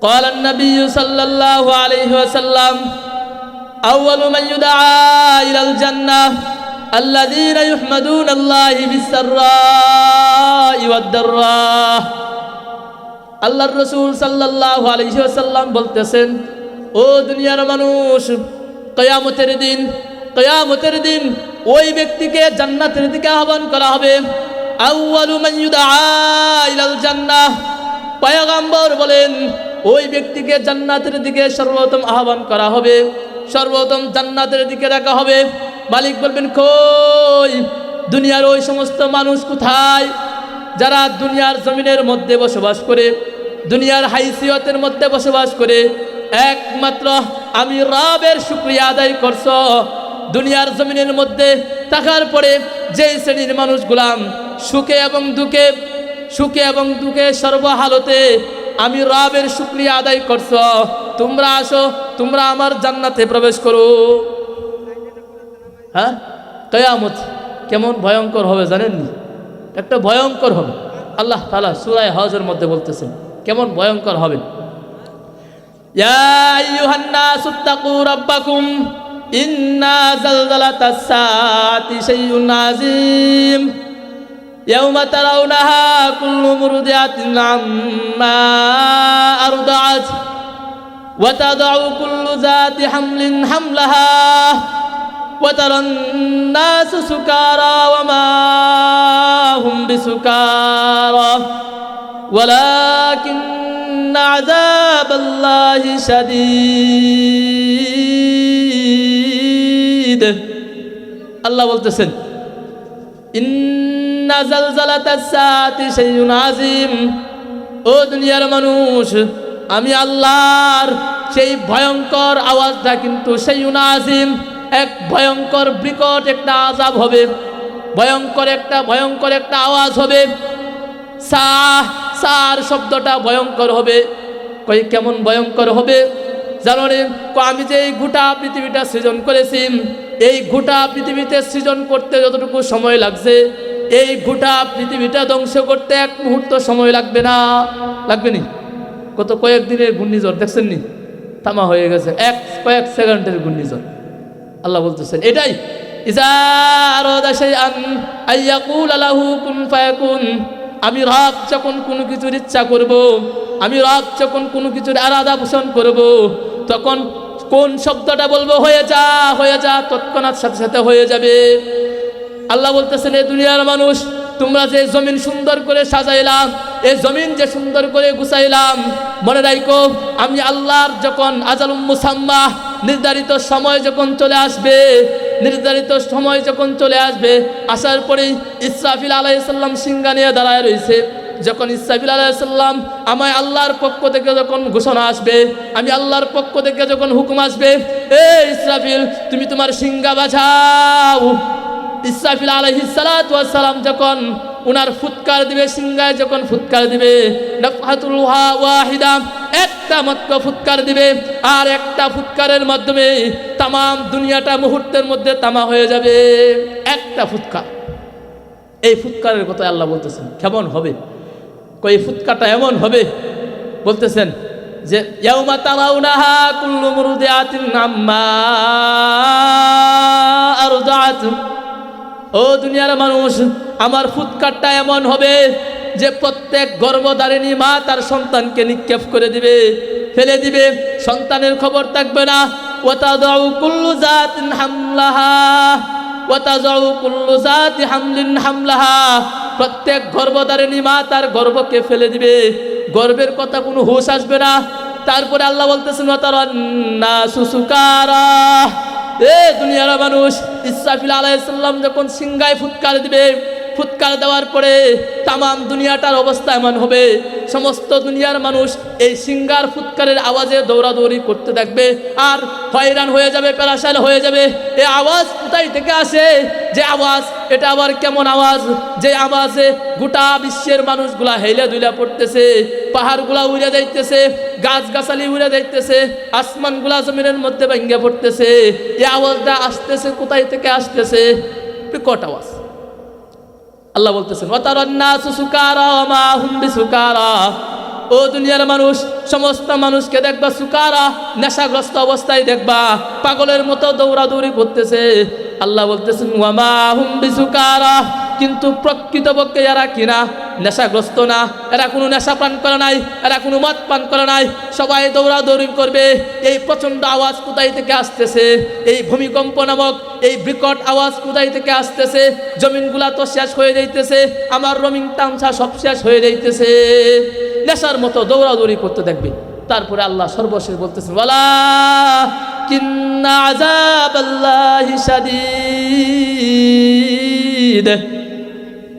قال النبي صلى الله عليه وسلم أول من يدعى إلى الجنة الذين يحمدون الله بالسراء والضراء আল্লাহর রাসূল সাল্লাল্লাহু আলাইহি ওয়াসাল্লাম বলতেছেন, ও দুনিয়ার মানুষ, কিয়ামতের দিন ওই ব্যক্তিকে জান্নাতের দিকে আহ্বান করা হবে। আউয়ালু মান ইউদআ ইলাল জান্নাহ, পয়গম্বর বলেন ওই ব্যক্তিকে জান্নাতের দিকে সর্বপ্রথম আহ্বান করা হবে, সর্বপ্রথম জান্নাতের দিকে ডাকা হবে। মালিক বলবেন, কই দুনিয়ার ওই সমস্ত মানুষ কোথায় যারা দুনিয়ার জমিনের মধ্যে বসবাস করে, দুনিয়ার হাইসিয়তের মধ্যে বসবাস করে একমাত্র আমি রবের শুকরিয়া আদায় করছ। দুনিয়ার জমিনের মধ্যে থাকার পরে যেই শ্রেণীর মানুষগুলাম সুখে এবং দুঃখে সর্বহালতে আমি রবের শুকরিয়া আদায় করছ, তোমরা আসো, তোমরা আমার জান্নাতে প্রবেশ করো। হ্যাঁ, কিয়ামত কেমন ভয়ঙ্কর হবে জানেন নি? একটা ভয়ঙ্কর হবে। আল্লাহ তাআলা সূরা হজের মধ্যে বলতেছেন কেমন ভয়ঙ্কর হবে। ইয়া আইয়ুহান নাসু তাকু রাব্বাকুম ইন্না যালযালাতাস সাআতি শাইউন আযীম ইয়াওমা তারাউনাহা কুল্লু মুরদিআতিন আম্মা আরদাআত ওয়া তাদউ কুল্লু যাতি হামলিন হামলাহা ওয়া তারান নাস সুকারা ওয়া মা হুম বিসুকারা ওয়ালাকিন্না আযাবাল্লাহি শাদীদ। আল্লাহ বলতেছেন, ইন্না যালযালাতাস সাআতি শাইউন আযীম, ও দুনিয়ার মানুষ, আমি আল্লাহর সেই ভয়ঙ্কর আওয়াজটা কিন্তু শাইউন আযীম, এক ভয়ঙ্কর বিকট একটা আযাব হবে, ভয়ঙ্কর একটা আওয়াজ হবে। সার শব্দটা ভয়ঙ্কর হবে। কই কেমন ভয়ঙ্কর হবে জানো রে? আমি যে এই গোটা পৃথিবীটা সৃজন করেছি, এই গোটা পৃথিবীতে সৃজন করতে যতটুকু সময় লাগছে, এই গোটা পৃথিবীটা ধ্বংস করতে এক মুহূর্ত সময় লাগবে না, লাগবে নি? কত কয়েকদিনের ঘূর্ণিঝড় দেখছেন নি? তামা হয়ে গেছে, কয়েক সেকেন্ডের ঘূর্ণিঝড়। আল্লাহ বলতেছেন এটাই, ইজা আরাদা শাইআন আইয়াকুল লাহু কুন ফায়াকুন, আমি রব যখন কোনো কিছুর ইচ্ছা করব, আমি রব যখন কোনো কিছুর আরাধা পোষণ করব, তখন কোন শব্দটা বলবো? হয়ে যা, তৎক্ষণাৎ সাথে সাথে হয়ে যাবে। আল্লাহ বলতেছেন, এ দুনিয়ার মানুষ, তোমরা যে জমিন সুন্দর করে সাজাইলাম, এই জমিন যে সুন্দর করে গুছাইলাম, মনে রাখো আমি আল্লাহর যখন আজালুম মুসাম্মা, নির্ধারিত সময় যখন চলে আসবে, আসার পরেই ইসরাফিল আলাইহিস সালাম সিংহা নিয়ে দাঁড়ায় রয়েছে। যখন ইসরাফিল আলাইহিস সালাম আমায় আল্লাহর পক্ষ থেকে যখন ঘোষণা আসবে, আমি আল্লাহর পক্ষ থেকে যখন হুকুম আসবে, এ ইসরাফিল তুমি তোমার সিংহা বাজাও। ইসরাফিল আলাইহিস সালাতু ওয়াস সালাম যখন উনার ফুৎকার দিবে, সিংহায় যখন ফুৎকার দিবে, নাফহাতুল ওয়াহিদা, একটা মাত্র ফুৎকার দিবে, আর একটা ফুৎকারের মাধ্যমে তামাম দুনিয়াটা মুহূর্তের মধ্যে তামা হয়ে যাবে। একটা ফুৎকার, এই ফুৎকারের কথা আল্লাহ বলতেছেন কেমন হবে। কই ফুৎকারটা এমন হবে, বলতেছেন যে ইয়াউমা তারাউনাহা কুল্লু মুরদিআতিন আম্মা আরদাআত, ও দুনিয়ার মানুষ, আমার ফুৎকারটা এমন হবে যে প্রত্যেক গর্ভধারিণী মা তার সন্তানকে নিক্ষেপ করে দিবে, ফেলে দিবে, সন্তানের খবর থাকবে না। ওয়াতাদাউ কুল্লু যাতিন হামলাহা, ওয়াতাদাউ কুল্লু যাতি হামলিন হামলাহা, প্রত্যেক গর্ভধারিণী মা তার গর্ভকে ফেলে দিবে, গর্ভের কথা কোনো হুঁশ আসবে না। তারপরে আল্লাহ বলতেছেন, ওয়াতারান নাসু সুকারা, এ দুনিয়ার মানুষ, ইসরাফিল আলাইহিস সালাম যখন সিংহায় ফুৎকার দিবে, ফুৎকার দেওয়ার পরে তামাম দুনিয়াটার অবস্থা এমন হবে, সমস্ত দুনিয়ার মানুষ এই সিংহার ফুৎকারের আওয়াজে দৌড়াদৌড়ি করতে থাকবে, আর হয়রান হয়ে যাবে, পেরেশান হয়ে যাবে। এই আওয়াজ কোথায় থেকে আসে? যে আওয়াজ, এটা আবার কেমন আওয়াজ? যে আওয়াজে গোটা বিশ্বের মানুষগুলা হেলে দুইলা পড়তেছে, পাহাড়গুলা উড়ে যাইতেছে, গাছগাছালি উড়ে যাইতেছে, আসমানগুলা জমিনের মধ্যে ভেঙে পড়তেছে। এই আওয়াজটা আসতেছে কোথায় থেকে আসতেছে? বিকট আওয়াজ। আল্লাহ বলতেছেন, ওয়াতারান নাসু সুকারা ওয়া মা হুম বিসুকারা, ও দুনিয়ার মানুষ, সমস্ত মানুষকে দেখবা সুকারা, নেশাগ্রস্ত অবস্থায় দেখবা পাগলের মতো দৌড়াদৌড়ি করতেছে। আল্লাহ বলতেছেন ওয়ামা হুম বিসুকারা, কিন্তু প্রকৃতপক্ষে এরা কিনা নেশাগ্রস্ত না, এরা কোনো নেশা পান করে নাই, এরা কোনো মদ পান করে নাই। সবাই দৌড়াদৌড়ি করবে। এই প্রচণ্ড আওয়াজ কোথায় থেকে আসতেছে? এই ভূমিকম্প নামক এই বিকট আওয়াজ কোথায় থেকে আসতেছে? জমিনগুলা তো শেষ হয়ে যাইতেছে, আমার রমিন তামসা সব শেষ হয়ে যাইতেছে। নেশার মতো দৌড়াদৌড়ি করতে দেখবে। তারপরে আল্লাহ সর্বশেষ বলতেছেন ওয়ালা কিন্না আযাবাল্লাহি শাদীদ।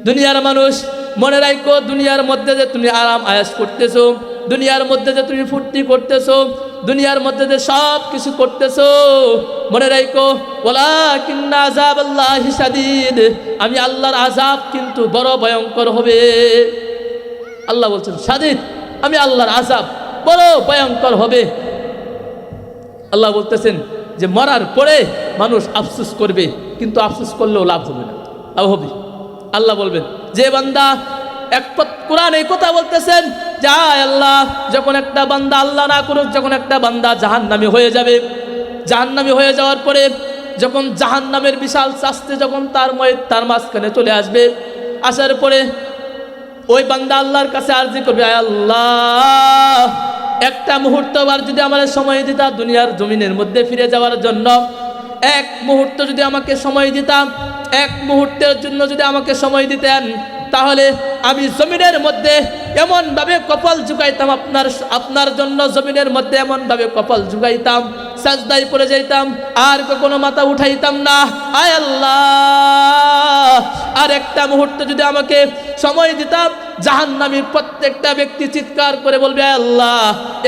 দুনিয়ার মানুষ মনে রাখো, দুনিয়ার মধ্যে যে তুমি আরাম আয়াস করতেছো, দুনিয়ার মধ্যে যে তুমি ফুর্তি করতেছো, দুনিয়ার মধ্যে যে সব কিছু করতেছো, মনে রাখো ওয়ালাকিন্না আযাবাল্লাহি শাদীদ, আমি আল্লাহর আযাব কিন্তু বড় ভয়ঙ্কর হবে। আল্লাহ বলছেন শাদীদ, আমি আল্লাহর আযাব বড় ভয়ঙ্কর হবে। আল্লাহ বলতেছেন যে মরার পরে মানুষ আফসোস করবে, কিন্তু আফসোস করলেও লাভ হবে না, লাভ হবে। আল্লাহ বলবেন যে বান্দা কোরআন এই কথা বলতেছেন যে আয় আল্লাহ, যখন একটা বান্দা আল্লাহ না করুক, যখন একটা বান্দা জাহান্নামী হয়ে যাবে, জাহান্নামী হয়ে যাওয়ার পরে যখন জাহান্নামের বিশাল শাস্তি যখন তার মাঝখানে চলে আসবে, আসার পরে ওই বান্দা আল্লাহর কাছে আরজি করবে আয় আল্লাহ, একটা মুহূর্ত বার যদি আমার সময় দিতা দুনিয়ার জমিনের মধ্যে ফিরে যাওয়ার জন্য, এক মুহূর্ত যদি আমাকে সময় দিতাম, এক মুহূর্তের জন্য যদি আমাকে সময় দিতেন, তাহলে আমি জমিনের মধ্যে এমনভাবে কপাল ঝুঁকাইতাম, আপনার জন্য জমিনের মধ্যে এমনভাবে কপাল ঝুঁকাইতাম, সাজদায় পড়ে যাইতাম, আর কখনো মাথা উঠাইতাম না। আয় আল্লাহ, আর একটা মুহূর্ত যদি আমাকে সময় দিতাম, জাহান্নামীর প্রত্যেকটা ব্যক্তি চিৎকার করে বলবে আয় আল্লাহ,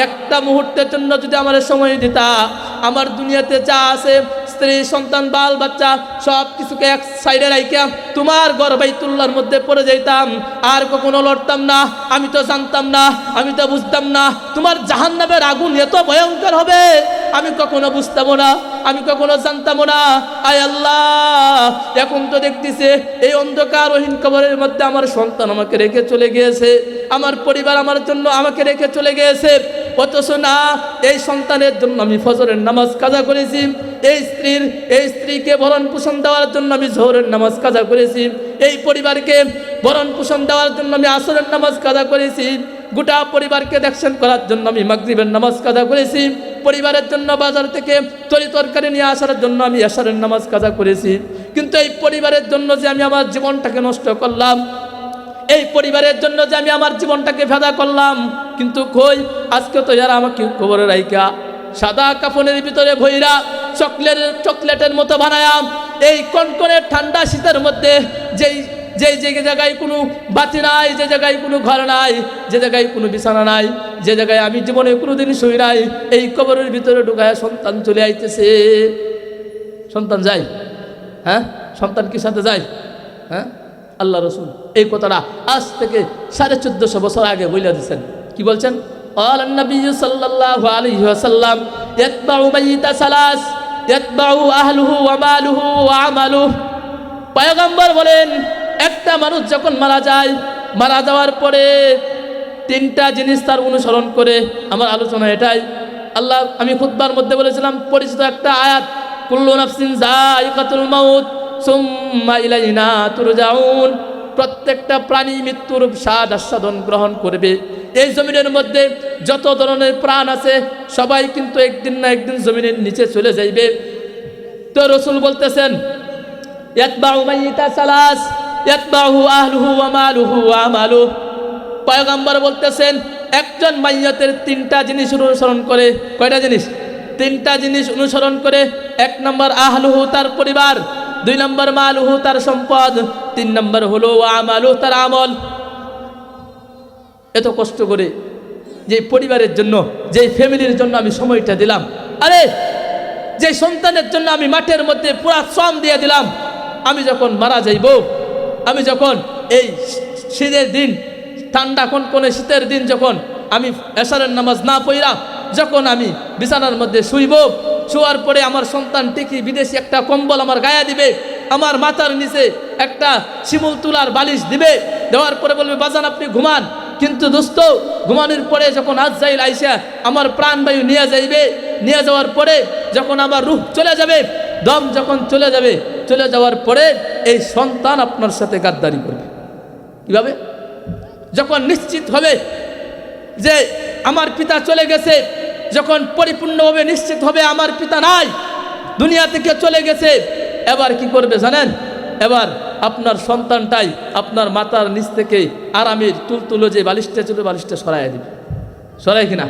একটা মুহূর্তের জন্য যদি আমার সময় দিতা, আমার দুনিয়াতে যা আছে স্ত্রী সন্তান বাল বাচ্চা সব কিছুকে এক সাইডে রাইখা তোমার ঘর বাইতুল্লাহর মধ্যে পড়ে যাইতাম, আর কখনো লড়তাম না। আমি তো জানতাম না, আমি তো বুঝতাম না তোমার জাহান্নামের আগুন এত ভয়ঙ্কর হবে, আমি কখনো বুঝতাম না, আমি কখনো জানতাম না। আয় আল্লাহ, এখন তো দেখতেছে এই অন্ধকারহীন কবরের মধ্যে আমার সন্তান আমাকে রেখে চলে গিয়েছে, আমার পরিবার আমার জন্য আমাকে রেখে চলে গিয়েছে, অথচ না এই সন্তানের জন্য আমি ফজরের নামাজ কাজা করেছি, এই স্ত্রীকে ভরণ পোষণ দেওয়ার জন্য আমি জোহরের নামাজ কাজা করেছি, এই পরিবারকে ভরণ পোষণ দেওয়ার জন্য আমি আসরের নামাজ কাজা করেছি, গোটা পরিবারকে দেখশন করার জন্য আমি মাগরিবের নামাজ কাজা করেছি, পরিবারের জন্য বাজার থেকে তরি তরকারি নিয়ে আসার জন্য আমি আসরের নামাজ কাজা করেছি। কিন্তু এই পরিবারের জন্য যে আমি আমার জীবনটাকে নষ্ট করলাম, এই পরিবারের জন্য যে আমি আমার জীবনটাকে ফেদা করলাম, কিন্তু কই আজকে তো যারা আমাকে কবরে রাইখা সাদা কাফনের ভিতরে ভৈরা চকলেটের মতো বানায়া এই কনকনে ঠান্ডা শীতের মধ্যে যেই জায়গায় কোনো বাতি নাই, যে জায়গায় কোনো ঘর নাই, যে জায়গায় কোনো বিছানা নাই, যে জায়গায় আমি জীবনে কোনোদিন শুই নাই, এই কবরের ভিতরে ঢুকায় সন্তান চলে আইতেছে। সন্তান যায়, হ্যাঁ, সন্তান কি সাথে যায়? হ্যাঁ, আল্লাহ রসুল এই কথাটা আজ থেকে 1450 বছর আগে বলে দিচ্ছেন। কি বলছেন? নবী সাল্লাল্লাহু আলাইহি ওয়াসাল্লাম ইয়াতবাউ মাইয়িতা সালাস, ইয়াতবাউ আহলুহু ওয়া মালুহু ওয়া আমালুহু। পয়গম্বর বলেন একটা মানুষ যখন মারা যায়, মারা যাওয়ার পরে 3টা জিনিস তার অনুসরণ করে। আমার আলোচনা এটাই। আল্লাহ আমি খুতবার মধ্যে বলেছিলাম পরিচিত একটা আয়াত, কুল্লু নাফসিন যায়িকাতুল মাউত সুম্মা ইলাইনা তুরজাউন, প্রত্যেকটা প্রাণী মৃত্যুর স্বাদ আস্বাদন গ্রহণ করবে। এই জমিনের মধ্যে যত ধরনের প্রাণ আছে সবাই কিন্তু একদিন না একদিন জমিনের নিচে চলে যাইবে। তো রসুল বলতেছেন ইয়াতবাউ মাইয়িতা সালাস, ইয়াতবাহু আহলুহু ওয়া মালুহু ওয়া আমালুহু। পয়গম্বর বলতেছেন একজন মাইয়তের 3টা জিনিস অনুসরণ করে। কয়টা জিনিস? 3টা জিনিস অনুসরণ করে। 1 নম্বর আহলুহু, তার পরিবার, 2 নম্বর মালুহু, তার সম্পদ, 3 নম্বর হলো ওয়া আমালুহু, তার আমল। এত কষ্ট করে যে পরিবারের জন্য, যে ফ্যামিলির জন্য আমি সময়টা দিলাম, আরে যে সন্তানের জন্য আমি মাঠের মধ্যে পুরা শ্রম দিয়ে দিলাম, আমি যখন মারা যাইব, আমি যখন এই শীতের দিন, ঠান্ডা কনকনে শীতের দিন যখন আমি এশারের নামাজ না পড়া যখন আমি বিছানার মধ্যে শুইব, শোয়ার পরে আমার সন্তান ঠিকই বিদেশি একটা কম্বল আমার গায়ে দিবে, আমার মাথার নিচে একটা শিমুল তুলার বালিশ দিবে, দেওয়ার পরে বলবে বাজান আপনি ঘুমান, কিন্তু দোস্ত ঘুমানোর পরে যখন আজরাইল আইসা আমার প্রাণবায়ু নিয়ে যাইবে, নিয়ে যাওয়ার পরে যখন আমার রূহ চলে যাবে, দম যখন চলে যাবে, চলে যাওয়ার পরে এই সন্তান আপনার সাথে গাদ্দারি করবে। কিভাবে? যখন নিশ্চিত হবে যে আমার পিতা চলে গেছে, যখন পরিপূর্ণভাবে নিশ্চিত হবে আমার পিতা নাই, দুনিয়া থেকে চলে গেছে, এবার কি করবে জানেন? এবার আপনার সন্তানটাই আপনার মাথার নিচ থেকে আরামের তুলতুলো যে বালিশটা ছিল বালিশটা সরাইয়া দিবে। সরাই কিনা?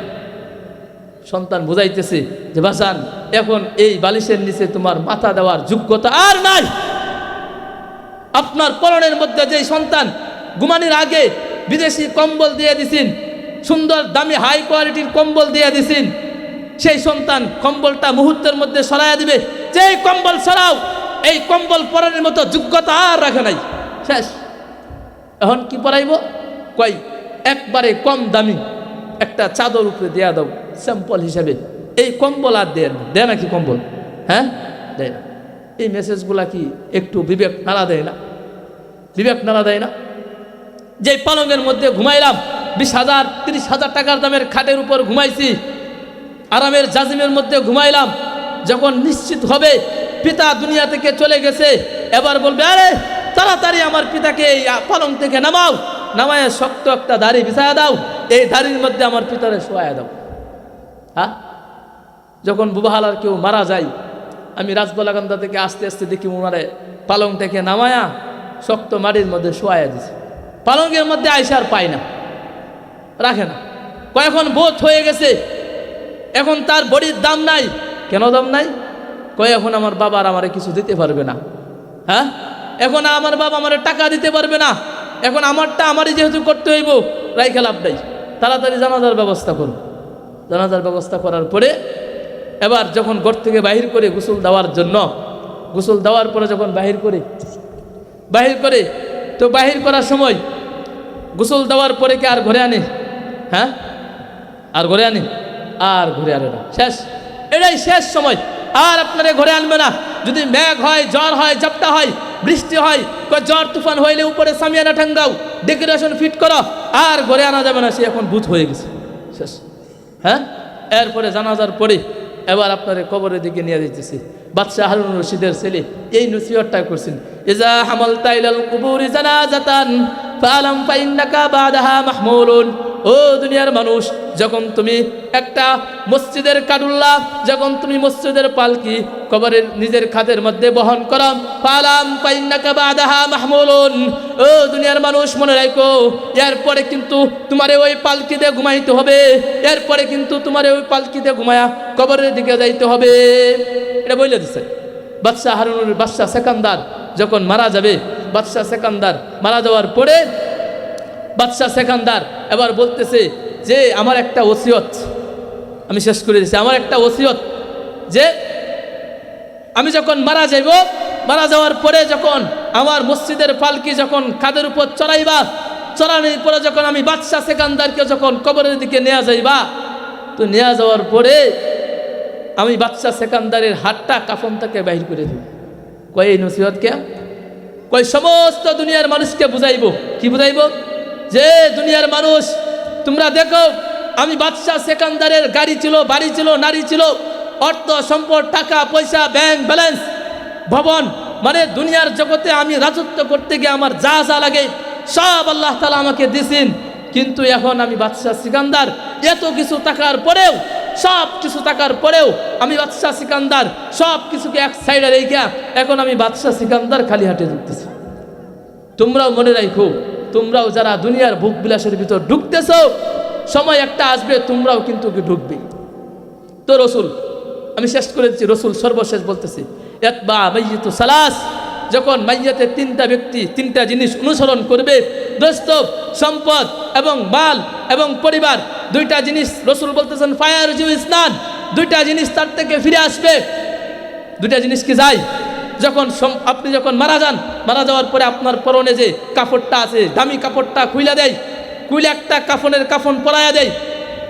সন্তান বুঝাইতেছে যে বাসান এখন এই বালিশের নিচে তোমার মাথা দেওয়ার যোগ্যতা আর নাই। আপনার পরনের মধ্যে যে সন্তান ঘুমানোর আগে বিদেশি কম্বল দিয়ে দিছেন, সুন্দর দামি হাই কোয়ালিটির কম্বল দিয়ে দিছেন, সেই সন্তান কম্বলটা মুহূর্তের মধ্যে সরাইয়া দিবে। যে কম্বল সরাও, এই কম্বল পরানোর মতো যোগ্যতা আর রাখে নাই, শেষ। এখন কি পরাইব? কই একবারে কম দামি একটা চাদর উপরে দেয়া দাও স্যাম্পল হিসাবে, এই কম্বল আর দেয় না কি কম্বল? হ্যাঁ, দেয় না। এই মেসেজগুলা কি একটু বিবেক নাড়া দেয় না? বিবেক নাড়া দেয় না? যে পালঙ্গের মধ্যে ঘুমাইলাম, 20,000 30,000 টাকার দামের খাটের উপর ঘুমাইছি, আরামের জাজিমের মধ্যে ঘুমাইলাম, যখন নিশ্চিত হবে পিতা দুনিয়া থেকে চলে গেছে, এবার বলবে আরে তাড়াতাড়ি আমার পিতাকে এই পালঙ্ক থেকে নামাও, নামায় শক্ত একটা দাড়ি বিছায়া দাও, এই দাড়ির মধ্যে আমার পিতারে শোয়া দাও। হ্যাঁ, যখন বুবাহালার কেউ মারা যায়, আমি রাজবলাকান্দা থেকে আস্তে আস্তে দেখি ওনারে পালঙ্ক থেকে নামায়া শক্ত মাটির মধ্যে শোয়া দিছে। পালঙ্কের মধ্যে আইসার পায় না, রাখে না। কয়েকখন বোধ হয়ে গেছে, এখন তার বডির দাম নাই। কেন দাম নাই? কয় এখন আমার বাবা আর আমারে কিছু দিতে পারবে না। হ্যাঁ, এখন আমার বাবা আমারে টাকা দিতে পারবে না, এখন আমারটা আমারই যেহেতু করতে হইব, রাইখে লাভ নাই, তাড়াতাড়ি জানাজার ব্যবস্থা করুন। জানাজার ব্যবস্থা করার পরে এবার যখন ঘর থেকে বাহির করে গোসল দেওয়ার জন্য, গোসল দেওয়ার পরে যখন বাহির করে তো বাহির করার সময় গোসল দেওয়ার পরে কি আর ঘরে আনে? হ্যাঁ, আর ঘরে আনে? আর ঘরে আনে না, শেষ। এটাই শেষ সময়, আর আপনারা ঘরে আনবে না। যদি মেঘ হয়, জ্বর হয়, ঝাপটা হয়, বৃষ্টি হয়, জ্বর তুফান হইলে উপরে সামিয়ানা ঠাঙ্গাও, ডেকোরেশন ফিট করো, আর ঘরে আনা যাবে না, সে এখন ভূত হয়ে গেছে, শেষ। হ্যাঁ, এরপরে জানাজার পরে এবার আপনার কবরের দিকে নিয়ে দিতেছি। বাদশাহ হারুন রশিদের ছেলে এই নসিহতটা করছেন, ইজা হামালতা ইলাল কুবুরি জানাজাতান ফালাম ফাইন্নাকা বাদাহা মাহমুলুন। ও দুনিয়ার মানুষ, যখন তুমি একটা মসজিদের কাডুল্লাহ, যখন তুমি মসজিদের পালকি কবরের নিজের খাদের মধ্যে বহন করো, ফালাম ফাইন্নাকা বাদাহা মাহমুলুন। ও দুনিয়ার মানুষ, মনে রাখো, এরপরে কিন্তু তোমারে ওই পালকিতে ঘুমাইতে হবে, এরপরে কিন্তু তোমারে ওই পালকিতে ঘুমায়া কবরের দিকে যাইতে হবে। এটা বলে দিচ্ছে বাদশাহ হারুনের বাদশাহ সেকান্দার যখন মারা যাবে। বাদশাহ সেকান্দার মারা যাওয়ার পরে বাদশাহ সেকান্দার এবার বলতেছে যে আমার একটা ওসিয়ত আমি শেষ করে দিচ্ছি, আমার একটা ওসিয়ত যে আমি যখন মারা যাইব, মারা যাওয়ার পরে যখন আমার মসজিদের পালকি যখন কাঁধের উপর চড়াইবা, চড়ানোর পরে যখন আমি বাদশাহ সেকান্দারকে যখন কবরের দিকে নেওয়া যাইবা, তো নেওয়া যাওয়ার পরে আমি বাদশাহ সেকান্দারের হাতটা কাফন থেকে বাহির করে দিব। কয় এই নসিহতকে কয় সমস্ত দুনিয়ার মানুষকে বুঝাইব। কি বুঝাইব? যে দুনিয়ার মানুষ, তোমরা দেখো আমি বাদশাহ সেকান্দারের গাড়ি ছিল, বাড়ি ছিল, নারী ছিল, অর্থ সম্পদ, টাকা পয়সা, ব্যাংক ব্যালেন্স, ভবন, মানে দুনিয়ার জগতে আমি রাজত্ব করতে গিয়ে আমার যা যা লাগে সব আল্লাহ তাআলা আমাকে দিয়েছেন। কিন্তু এখন আমি বাদশাহ সিকান্দার, এত কিছু টাকার পরেও, সব কিছু টাকার পরেও আমি বাদশাহ সিকান্দার সব কিছুকে এক সাইডে রেখে এখন আমি বাদশাহ সিকান্দার খালি হাতে ঢুকতেছি। তোমরাও মনে রাখো, তোমরাও যারা দুনিয়ার ভোগ বিলাসের ভিতর ঢুকতেছ, সময় একটা আসবে তোমরাও কিন্তু ঢুকবে। তো রসুল, আমি শেষ করে দিচ্ছি, রসুল সর্বশেষ বলতেছি, ইয়াতবা মাইয়িতু সালাস, যখন মাইয়াতে তিনটা ব্যক্তি তিনটা জিনিস অনুসরণ করবে, দোস্ত, সম্পদ এবং মাল এবং পরিবার, দুইটা জিনিস রসুল বলতেছেন ফায়ার জিউ ইসনান, দুইটা জিনিস তার থেকে ফিরে আসবে। দুইটা জিনিস কি যায়? যখন আপনি যখন মারা যান, মারা যাওয়ার পরে আপনার পরনে যে কাপড়টা আছে, দামি কাপড়টা খুইলা দেয়, খুইলে একটা কাফনের কাফন পরাইয়া দেয়,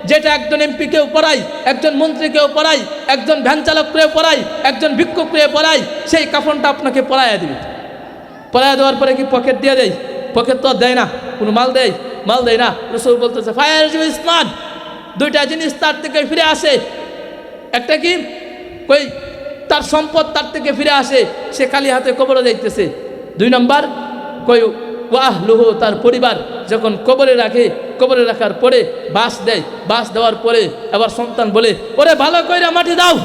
যেটা একজন এমপিকেও পড়াই, একজন মন্ত্রীকেও পড়াই, একজন ভ্যান চালককেও পড়াই, একজন ভিক্ষুককেও পড়াই, সেই কাফনটা আপনাকে পরাইয়া দিবে। পরাইয়া দেওয়ার পরে কি পকেট দিয়ে দেয়? পকেট তো দেয় না, কোনো মাল দেয়? মাল দেয় না। রাসূল বলতেছে ফায়ারজু ইসমান, দুইটা জিনিস তার থেকে ফিরে আসে। একটা কি, কই তার সম্পদ তার থেকে ফিরে আসে, সে খালি হাতে কবরে যাইতেছে। 2 নম্বর কই ওয়াহলুহু, তার পরিবার যখন কবরে রাখে, কবরে রাখার পরে বাস দেয়, বাস দেওয়ার পরে আবার সন্তান বলে ওরে ভালো কইরা মাটি দাও,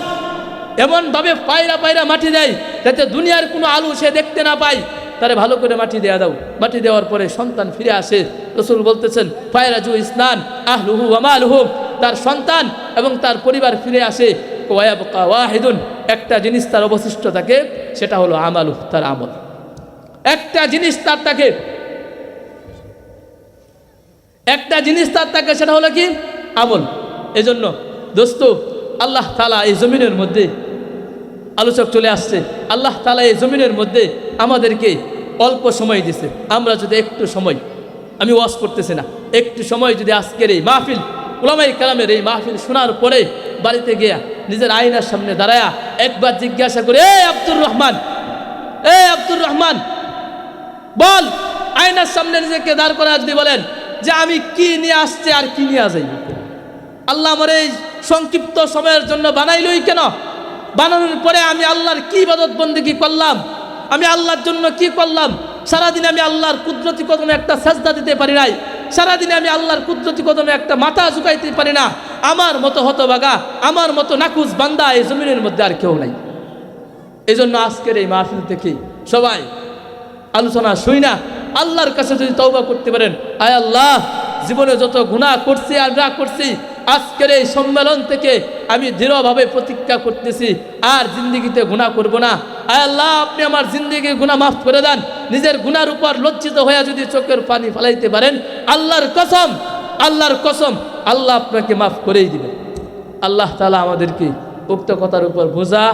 এমনভাবে পায়রা পায়রা মাটি দেয় যাতে দুনিয়ার কোনো আলু সে দেখতে না পায়, তারে ভালো করে মাটি দেওয়া দাও। মাটি দেওয়ার পরে সন্তান ফিরে আসে। রাসূল বলতেছেন ফায়রাজু ইসনান আহলুহু ওয়া মালুহু, তার সন্তান এবং তার পরিবার ফিরে আসে। ওয়ায়াবকা ওয়াহিদুন, একটা জিনিস তার অবশিষ্ট থাকে, সেটা হলো আমালু, তার আমল। একটা জিনিস তার থাকে, একটা জিনিস তার থাকে, সেটা হলো কি, আমল। এজন্য দোস্ত, আল্লাহ তাআলা এই জমিনের মধ্যে, আলোচক চলে আসছে, আল্লাহ তাআলা এই জমিনের মধ্যে আমাদেরকে অল্প সময় দিছে। আমরা যদি একটু সময়, আমি ওয়াজ করতেছি না, একটু সময় যদি আজকের এই মাহফিল, উলামায়ে কেরামের এই মাহফিল শোনার পরে বাড়িতে গিয়া নিজের আয়নার সামনে দাঁড়ায়া একবার জিজ্ঞাসা করে, এ আব্দুর রহমান, এ আব্দুর রহমান বল, আয়নার সামনে নিজেকে দাঁড় করা যদি বলেন যে আমি কি নিয়ে আসছে আর কি নিয়ে যাই, আল্লাহ আমার এই সংক্ষিপ্ত সময়ের জন্য বানাইলই কেন, বানানোর পরে আমি আল্লাহর কি ইবাদত বন্দেগী করলাম, আমি আল্লাহর জন্য কি করলাম, সারাদিন আমি আল্লাহর কুদরতি কদমে একটা সাজদা দিতে পারি নাই, সারাদিনে আমি আল্লাহর কুদরতি কদমে একটা মাথা ঝুঁকাইতে পারি না, আমার মতো হতভাগা, আমার মতো নাকুজ বান্দা এই জমিনের মধ্যে আর কেউ নাই। এই জন্য আজকের এই মাহফিল থেকে সবাই আলোচনা শুই না আল্লাহর কাছে যদি তওবা করতে পারেন, আয় আল্লাহ, জীবনে যত গুনাহ করছি আর না করছি, আজকের এই সম্মেলন থেকে আমি দৃঢ়ভাবে প্রতিজ্ঞা করতেছি আর জিন্দিগিতে গুনাহ করব না। আয় আল্লাহ, আপনি আমার জিন্দিগির গুনাহ মাফ করে দেন। নিজের গুনার উপর লজ্জিত হয়ে যদি চোখের পানি ফেলাইতে পারেন, আল্লাহর কসম, আল্লাহর কসম, আল্লাহ আপনাকে মাফ করেই দিবেন। আল্লাহ তাআলা আমাদেরকে উক্ত কথার উপর বোঝা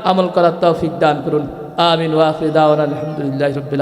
আমল করার তৌফিক দান করুন। আমিন ওয়া আখিরু দাওয়ানা আলহামদুলিল্লাহি রাব্বিল আলামিন।